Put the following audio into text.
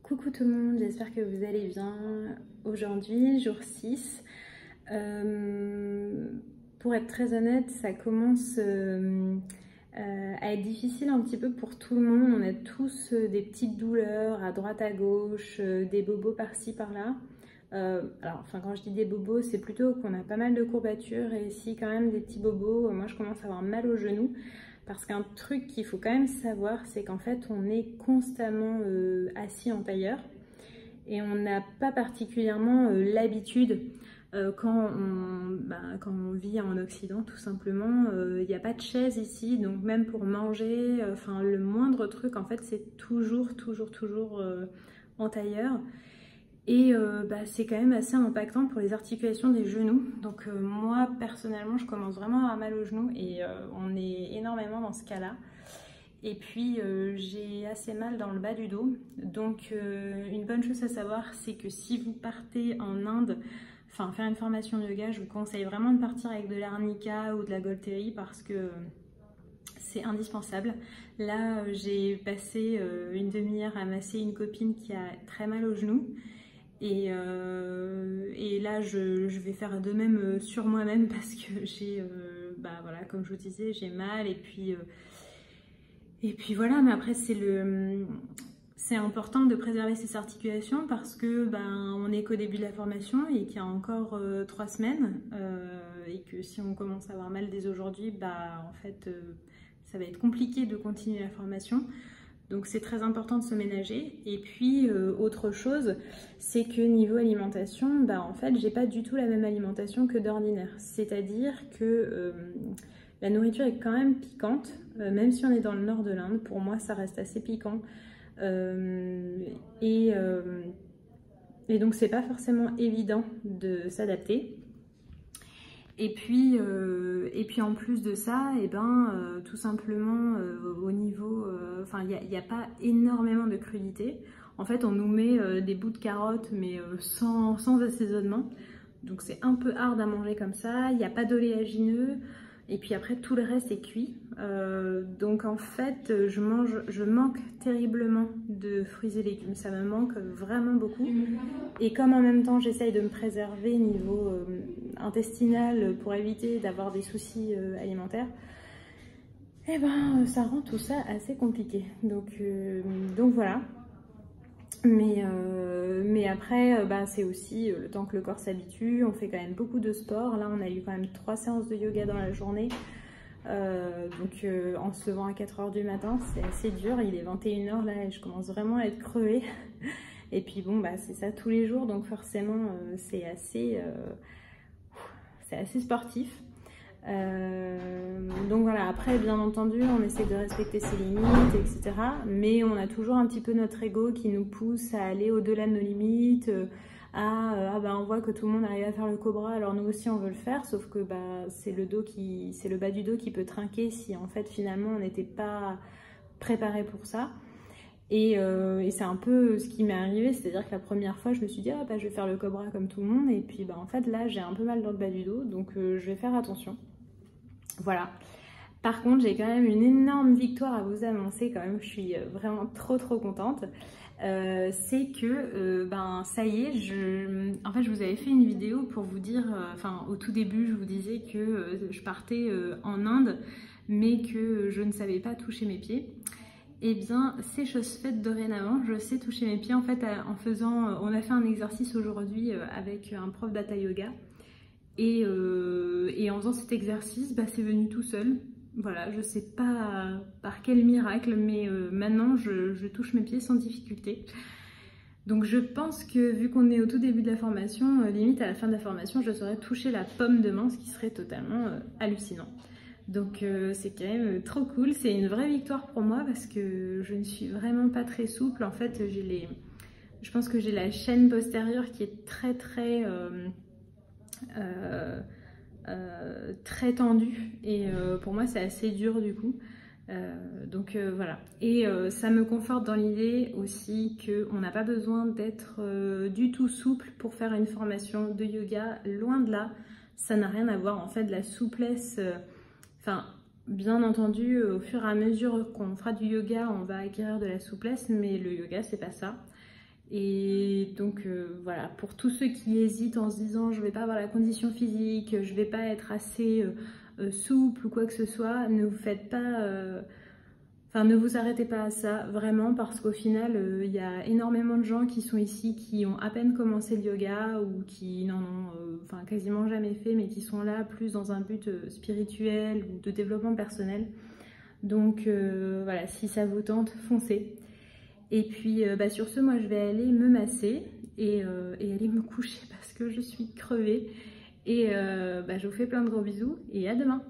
Coucou tout le monde, j'espère que vous allez bien. Aujourd'hui, jour 6. Pour être très honnête, ça commence à être difficile un petit peu pour tout le monde. On a tous des petites douleurs à droite à gauche, des bobos par-ci par-là. Quand je dis des bobos, c'est plutôt qu'on a pas mal de courbatures et ici quand même des petits bobos. Moi, je commence à avoir mal aux genoux. Parce qu'un truc qu'il faut quand même savoir, c'est qu'en fait, on est constamment assis en tailleur et on n'a pas particulièrement l'habitude quand on vit en Occident, tout simplement. Il n'y a pas de chaise ici, donc même pour manger, le moindre truc, en fait, c'est toujours en tailleur. Et c'est quand même assez impactant pour les articulations des genoux. Donc moi, personnellement, je commence vraiment à avoir mal aux genoux et on est énormément dans ce cas-là. Et puis, j'ai assez mal dans le bas du dos. Donc, une bonne chose à savoir, c'est que si vous partez en Inde, faire une formation de yoga, je vous conseille vraiment de partir avec de l'arnica ou de la Golteri parce que c'est indispensable. Là, j'ai passé une demi-heure à masser une copine qui a très mal aux genoux. Et là, je vais faire de même sur moi-même parce que j'ai, comme je vous disais, j'ai mal. Et puis voilà, mais après, c'est important de préserver ses articulations parce que on n'est qu'au début de la formation et qu'il y a encore 3 semaines. Et que si on commence à avoir mal dès aujourd'hui, ça va être compliqué de continuer la formation. Donc c'est très important de se ménager. Et puis autre chose, c'est que niveau alimentation, en fait j'ai pas du tout la même alimentation que d'ordinaire. C'est-à-dire que la nourriture est quand même piquante, même si on est dans le nord de l'Inde. Pour moi ça reste assez piquant. Et donc c'est pas forcément évident de s'adapter. Et puis en plus de ça, tout simplement au niveau, il n'y a pas énormément de crudité. En fait, on nous met des bouts de carottes, mais sans assaisonnement. Donc c'est un peu hard à manger comme ça. Il n'y a pas d'oléagineux. Et puis après, tout le reste est cuit. Donc en fait, je manque terriblement de fruits et légumes. Ça me manque vraiment beaucoup. Et comme en même temps, j'essaye de me préserver niveau intestinal pour éviter d'avoir des soucis alimentaires, ça rend tout ça assez compliqué. Donc voilà. Mais après, c'est aussi le temps que le corps s'habitue. On fait quand même beaucoup de sport. Là, on a eu quand même 3 séances de yoga dans la journée. En se levant à 4 h du matin, c'est assez dur. Il est 21 h là et je commence vraiment à être crevée. Et puis c'est ça tous les jours. Donc forcément, c'est assez sportif. Donc voilà, après bien entendu on essaie de respecter ses limites, etc. Mais on a toujours un petit peu notre ego qui nous pousse à aller au-delà de nos limites, on voit que tout le monde arrive à faire le cobra, alors nous aussi on veut le faire, sauf que c'est le bas du dos qui peut trinquer si en fait finalement on n'était pas préparé pour ça. Et c'est un peu ce qui m'est arrivé, c'est-à-dire que la première fois je me suis dit je vais faire le cobra comme tout le monde, et puis en fait là j'ai un peu mal dans le bas du dos, donc je vais faire attention. Voilà. Par contre, j'ai quand même une énorme victoire à vous annoncer quand même. Je suis vraiment trop contente. C'est que, ça y est, je vous avais fait une vidéo pour vous dire, au tout début, je vous disais que je partais en Inde, mais que je ne savais pas toucher mes pieds. Eh bien, c'est chose faite dorénavant. Je sais toucher mes pieds. En fait, on a fait un exercice aujourd'hui avec un prof d'Hatha Yoga. Et en faisant cet exercice, c'est venu tout seul. Voilà, je sais pas par quel miracle, mais maintenant je touche mes pieds sans difficulté. Donc je pense que vu qu'on est au tout début de la formation, limite à la fin de la formation, je saurais toucher la paume de main, ce qui serait totalement hallucinant. Donc c'est quand même trop cool, c'est une vraie victoire pour moi parce que je ne suis vraiment pas très souple. En fait, je pense que j'ai la chaîne postérieure qui est très tendue et pour moi c'est assez dur du coup. Voilà, et ça me conforte dans l'idée aussi qu'on n'a pas besoin d'être du tout souple pour faire une formation de yoga, loin de là. Ça n'a rien à voir, en fait, de la souplesse. Bien entendu, au fur et à mesure qu'on fera du yoga, on va acquérir de la souplesse, mais le yoga, c'est pas ça. Et donc voilà, pour tous ceux qui hésitent en se disant je vais pas avoir la condition physique, je vais pas être assez souple ou quoi que ce soit, ne vous faites pas... Enfin, ne vous arrêtez pas à ça, vraiment, parce qu'au final, il y a énormément de gens qui sont ici, qui ont à peine commencé le yoga ou qui n'en ont enfin, quasiment jamais fait, mais qui sont là plus dans un but spirituel ou de développement personnel. Donc voilà, si ça vous tente, foncez. Et puis bah, sur ce, moi je vais aller me masser et aller me coucher parce que je suis crevée. Et bah, je vous fais plein de gros bisous et à demain!